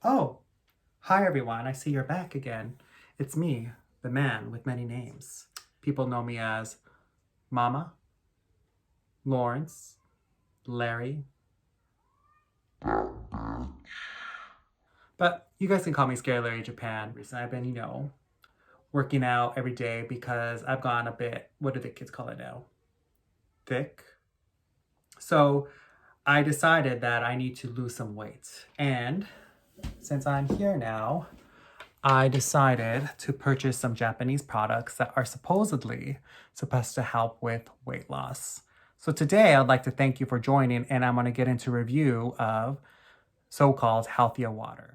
Oh, hi everyone. I see you're back again. It's me, the man with many names. People know me as Mama, Lawrence, Larry. But you guys can call me Scarylarryjapan. Recently I've been, working out every day because I've gone a bit, what do the kids call it now? Thick. So I decided that I need to lose some weight. And since I'm here now, I decided to purchase some Japanese products that are supposedly supposed to help with weight loss. So today I'd like to thank you for joining, and I'm going to get into review of so-called Healthya water.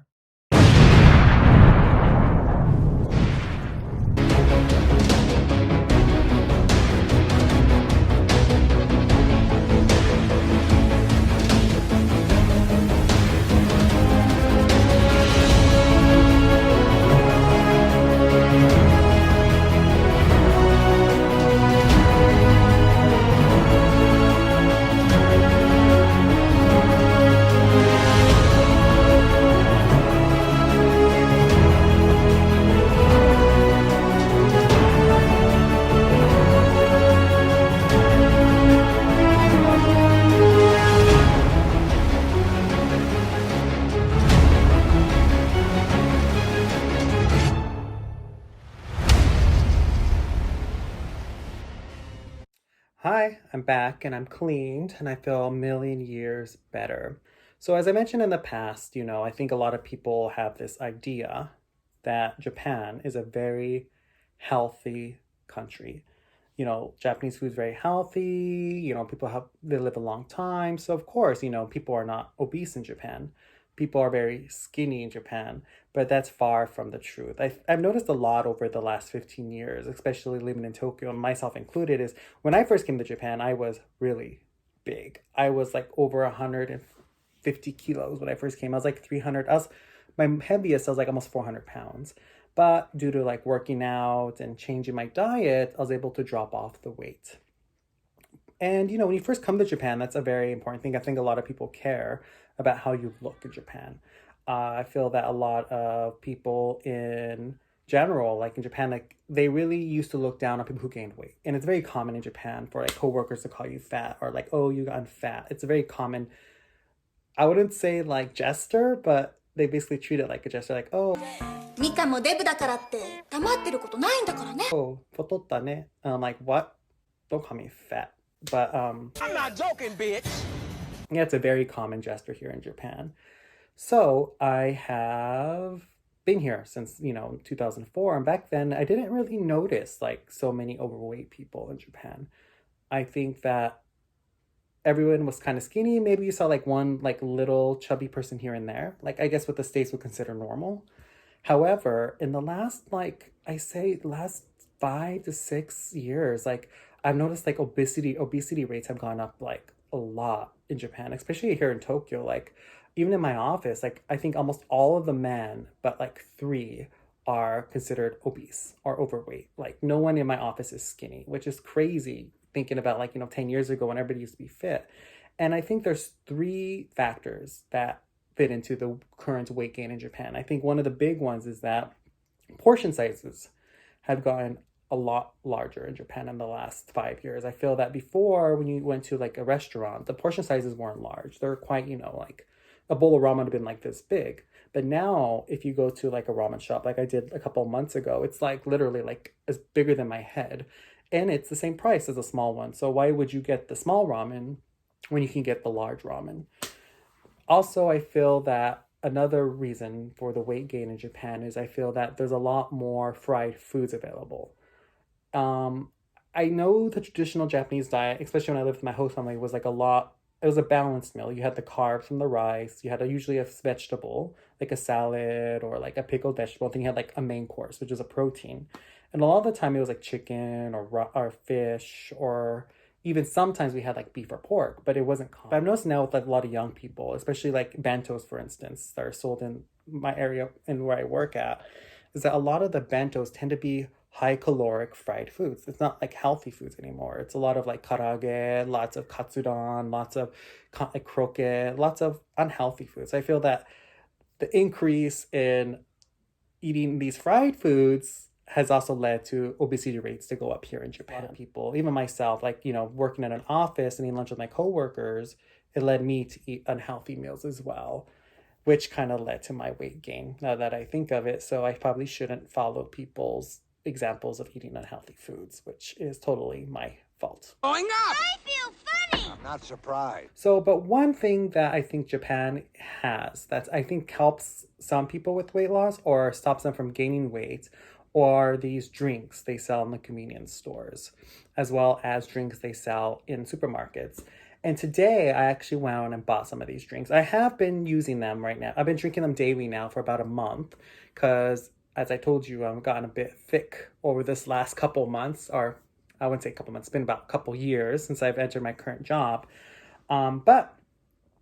Hi, I'm back and I'm cleaned and I feel a million years better. So as I mentioned in the past, I think a lot of people have this idea that Japan is a very healthy country. Japanese food is very healthy, they live a long time. So of course, people are not obese in Japan. People are very skinny in Japan, but that's far from the truth. I've noticed a lot over the last 15 years, especially living in Tokyo, and myself included, is when I first came to Japan, I was really big. I was like over 150 kilos when I first came. I was like 300. My heaviest, I was like almost 400 pounds. But due to like working out and changing my diet, I was able to drop off the weight. And when you first come to Japan, that's a very important thing. I think a lot of people care about how you look in Japan. I feel that a lot of people in general, like in Japan, like they really used to look down on people who gained weight. And it's very common in Japan for like coworkers to call you fat or like, oh, you got fat. It's a very common, I wouldn't say like gesture, but they basically treat it like a gesture, like, oh, ミカもデブだからって黙ってることないんだからね. Oh, 太ったね. And I'm like, what? Don't call me fat. But I'm not joking, bitch. Yeah, it's a very common gesture here in Japan. So I have been here since 2004, and back then I didn't really notice like so many overweight people in Japan. I think that everyone was kind of skinny. Maybe you saw like one like little chubby person here and there, like I guess what the States would consider normal. However, in the last, like I say, last 5 to 6 years, like I've noticed like obesity rates have gone up like a lot in Japan, especially here in Tokyo. Like even in my office, like I think almost all of the men, but like three are considered obese or overweight. Like no one in my office is skinny, which is crazy thinking about like, 10 years ago when everybody used to be fit. And I think there's three factors that fit into the current weight gain in Japan. I think one of the big ones is that portion sizes have gotten a lot larger in Japan in the last 5 years. I feel that before, when you went to like a restaurant, the portion sizes weren't large. They were quite, like a bowl of ramen would have been like this big. But now, if you go to like a ramen shop, like I did a couple of months ago, it's like literally like as bigger than my head. And it's the same price as a small one. So why would you get the small ramen when you can get the large ramen? Also, I feel that another reason for the weight gain in Japan is I feel that there's a lot more fried foods available. Um, I know the traditional Japanese diet, especially when I lived with my host family, was like it was a balanced meal. You had the carbs from the rice, you had usually a vegetable, like a salad or like a pickled vegetable, then you had like a main course, which is a protein. And a lot of the time it was like chicken or fish, or even sometimes we had like beef or pork, but it wasn't common. But I've noticed now with like a lot of young people, especially like bentos, for instance, that are sold in my area and where I work at, is that a lot of the bentos tend to be high caloric fried foods. It's not like healthy foods anymore. It's a lot of like karaage, lots of katsudon, lots of like croquette, lots of unhealthy foods. I feel that the increase in eating these fried foods has also led to obesity rates to go up here in Japan. A lot of people, even myself, like, working in an office and eating lunch with my coworkers, it led me to eat unhealthy meals as well, which kind of led to my weight gain now that I think of it. So I probably shouldn't follow people's examples of eating unhealthy foods, which is totally my fault. Going up! I feel funny! I'm not surprised. So, but one thing that I think Japan has that I think helps some people with weight loss or stops them from gaining weight are these drinks they sell in the convenience stores, as well as drinks they sell in supermarkets. And today I actually went out and bought some of these drinks. I have been using them right now. I've been drinking them daily now for about a month because, as I told you, I've gotten a bit thick over this last couple months, or I wouldn't say a couple months, it's been about a couple years since I've entered my current job. But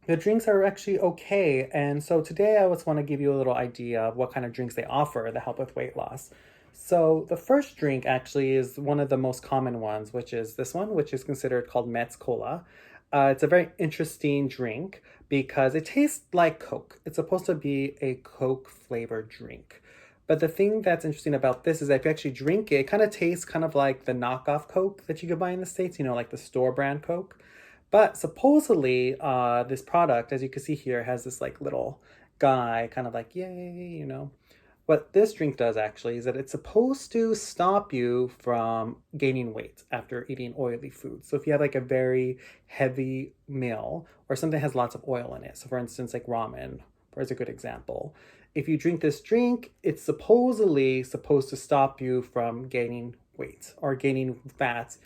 the drinks are actually okay. And so today I just want to give you a little idea of what kind of drinks they offer that help with weight loss. So the first drink actually is one of the most common ones, which is this one, which is considered called Metz Cola. It's a very interesting drink because it tastes like Coke. It's supposed to be a Coke flavored drink. But the thing that's interesting about this is that if you actually drink it, it kind of tastes kind of like the knockoff Coke that you could buy in the States, like the store brand Coke. But supposedly, this product, as you can see here, has this like little guy kind of like, yay. What this drink does actually is that it's supposed to stop you from gaining weight after eating oily food. So if you have like a very heavy meal or something that has lots of oil in it, so for instance, like ramen, is a good example. If you drink this drink, it's supposedly supposed to stop you from gaining weight or gaining fat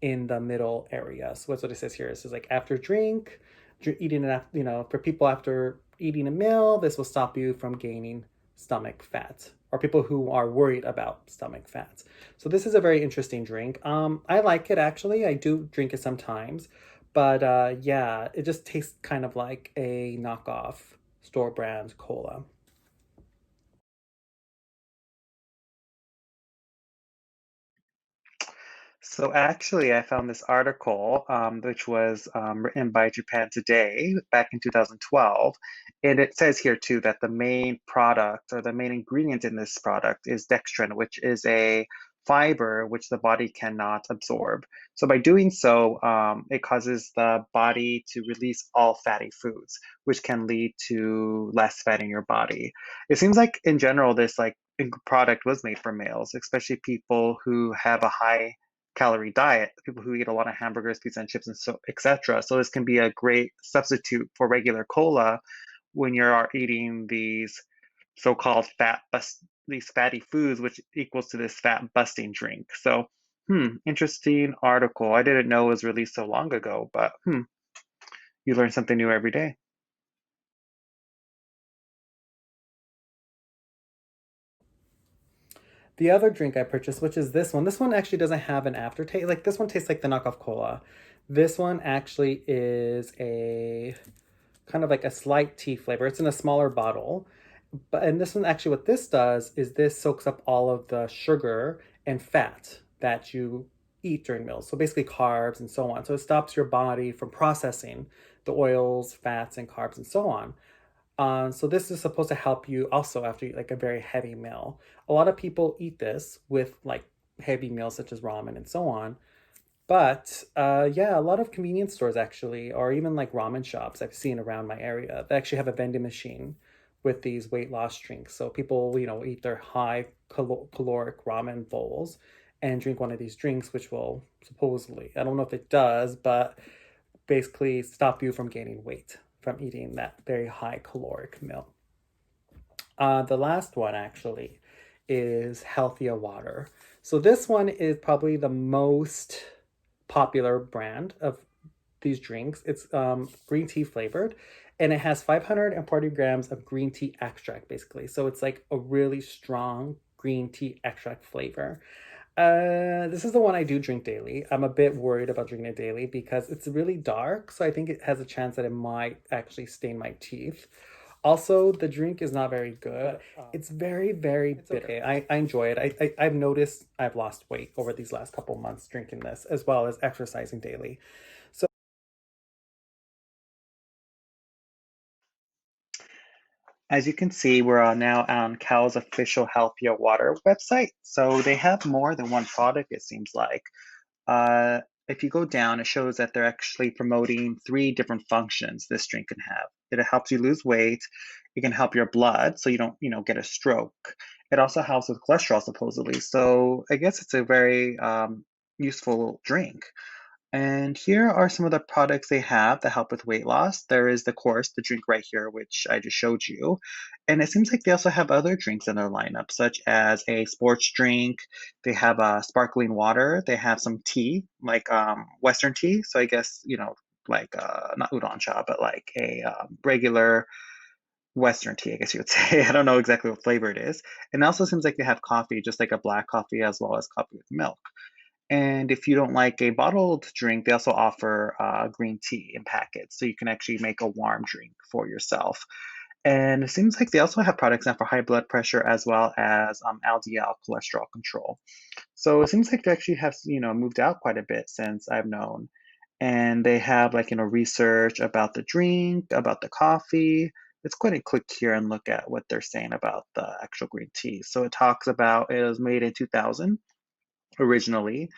in the middle area. So that's what it says here. It says like after eating enough, for people after eating a meal, this will stop you from gaining stomach fat, or people who are worried about stomach fat. So this is a very interesting drink. I like it actually. I do drink it sometimes, but yeah, it just tastes kind of like a knockoff store brand cola. So actually, I found this article, which was written by Japan Today back in 2012, and it says here too that the main product or the main ingredient in this product is dextrin, which is a fiber which the body cannot absorb. So by doing so, it causes the body to release all fatty foods, which can lead to less fat in your body. It seems like in general, this like product was made for males, especially people who have a high calorie diet, people who eat a lot of hamburgers, pizza and chips and so etc. So this can be a great substitute for regular cola when you're eating these so-called these fatty foods, which equals to this fat busting drink. So, interesting article. I didn't know it was released so long ago, but you learn something new every day. The other drink I purchased, which is this one actually doesn't have an aftertaste. Like this one tastes like the knockoff cola. This one actually is a kind of like a slight tea flavor. It's in a smaller bottle. And this one actually what this does is this soaks up all of the sugar and fat that you eat during meals. So basically carbs and so on. So it stops your body from processing the oils, fats, and carbs and so on. So this is supposed to help you also after you eat like a very heavy meal. A lot of people eat this with like heavy meals such as ramen and so on. But yeah, a lot of convenience stores actually, or even like ramen shops I've seen around my area, they actually have a vending machine with these weight loss drinks. So people, eat their high caloric ramen bowls and drink one of these drinks, which will supposedly, I don't know if it does, but basically stop you from gaining weight from eating that very high caloric meal. The last one actually is Healthya Water. So this one is probably the most popular brand of these drinks. It's green tea flavored, and it has 540 grams of green tea extract basically. So it's like a really strong green tea extract flavor. This is the one I do drink daily. I'm a bit worried about drinking it daily because it's really dark, so I think it has a chance that it might actually stain my teeth. Also, the drink is not very good. It's very, very bitter. Okay. I enjoy it. I've noticed I've lost weight over these last couple months drinking this, as well as exercising daily. As you can see, we're now on Cal's official Healthya Water website. So they have more than one product, it seems like. Uh, if you go down, it shows that they're actually promoting three different functions this drink can have. It helps you lose weight. It can help your blood so you don't, get a stroke. It also helps with cholesterol, supposedly. So I guess it's a very useful drink. And here are some of the products they have that help with weight loss. There is, of course, the drink right here, which I just showed you. And it seems like they also have other drinks in their lineup, such as a sports drink. They have sparkling water. They have some tea, like Western tea. So I guess, like not udon cha, but like a regular Western tea, I guess you would say. I don't know exactly what flavor it is. And it also seems like they have coffee, just like a black coffee as well as coffee with milk. And if you don't like a bottled drink, they also offer green tea in packets. So you can actually make a warm drink for yourself. And it seems like they also have products now for high blood pressure as well as LDL cholesterol control. So it seems like they actually have, moved out quite a bit since I've known. And they have like, research about the drink, about the coffee. Let's go ahead and click here and look at what they're saying about the actual green tea. So it talks about it was made in 2000 originally,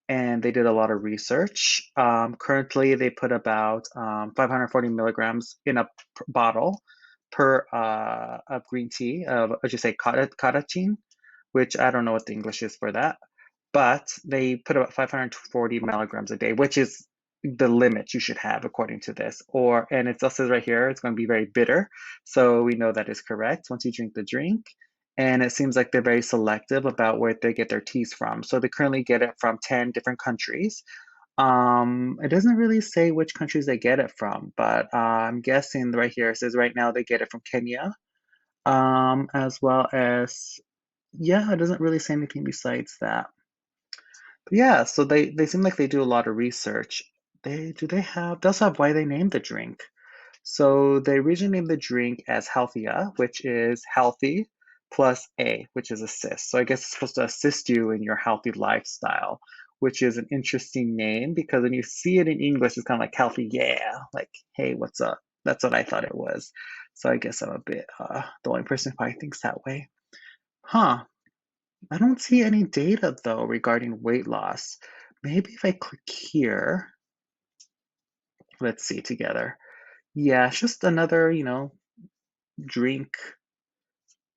and they did a lot of research. Currently, they put about 540 milligrams in a bottle per of green tea, of, I should say, carotene, which I don't know what the English is for that, but they put about 540 milligrams a day, which is the limit you should have according to this. And it also says right here, it's going to be very bitter. So we know that is correct once you drink the drink. And it seems like they're very selective about where they get their teas from. So they currently get it from 10 different countries. It doesn't really say which countries they get it from, but I'm guessing right here it says right now they get it from Kenya, as well as, yeah, it doesn't really say anything besides that. But yeah, so they seem like they do a lot of research. They also have why they named the drink. So they originally named the drink as Healthya, which is healthy plus A, which is assist. So I guess it's supposed to assist you in your healthy lifestyle, which is an interesting name because when you see it in English, it's kind of like healthy, yeah, like, hey, what's up? That's what I thought it was. So I guess I'm a bit the only person who probably thinks that way. Huh. I don't see any data though regarding weight loss. Maybe if I click here, let's see together. Yeah, it's just another, drink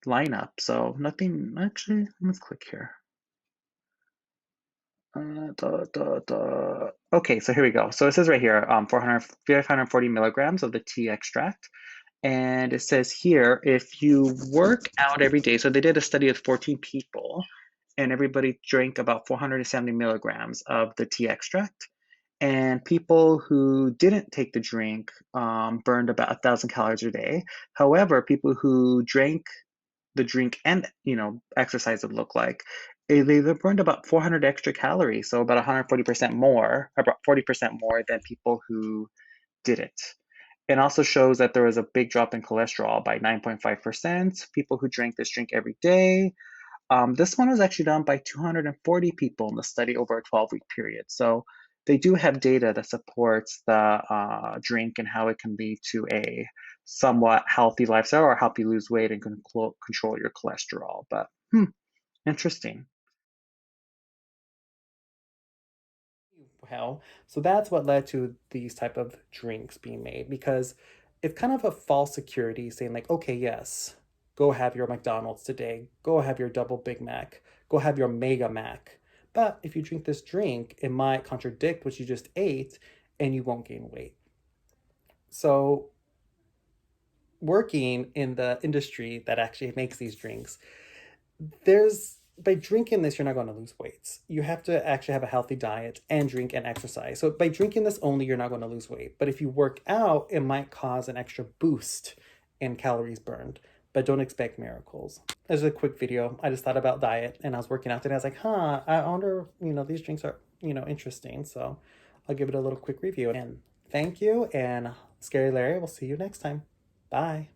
lineup. So nothing, actually, let's click here. Okay, so here we go. So it says right here, 540 milligrams of the tea extract. And it says here, if you work out every day, so they did a study of 14 people, and everybody drank about 470 milligrams of the tea extract. And people who didn't take the drink burned about 1,000 calories a day. However, people who drank the drink and exercise would look like, they burned about 400 extra calories, so about 140% more, about 40% more than people who didn't. It also shows that there was a big drop in cholesterol by 9.5%. People who drank this drink every day. This one was actually done by 240 people in the study over a 12-week period. So they do have data that supports the drink and how it can lead to a somewhat healthy lifestyle or help you lose weight and control your cholesterol. But interesting. Well, so that's what led to these type of drinks being made because it's kind of a false security saying like, okay, yes, go have your McDonald's today, go have your double Big Mac, go have your Mega Mac. But if you drink this drink, it might contradict what you just ate and you won't gain weight. So working in the industry that actually makes these drinks, there's by drinking this, you're not going to lose weight. You have to actually have a healthy diet and drink and exercise. So by drinking this only, you're not going to lose weight. But if you work out, it might cause an extra boost in calories burned. But don't expect miracles. As a quick video, I just thought about diet and I was working out today. I was like, I wonder, these drinks are, interesting. So I'll give it a little quick review. And thank you. And Scary Larry, we'll see you next time. Bye.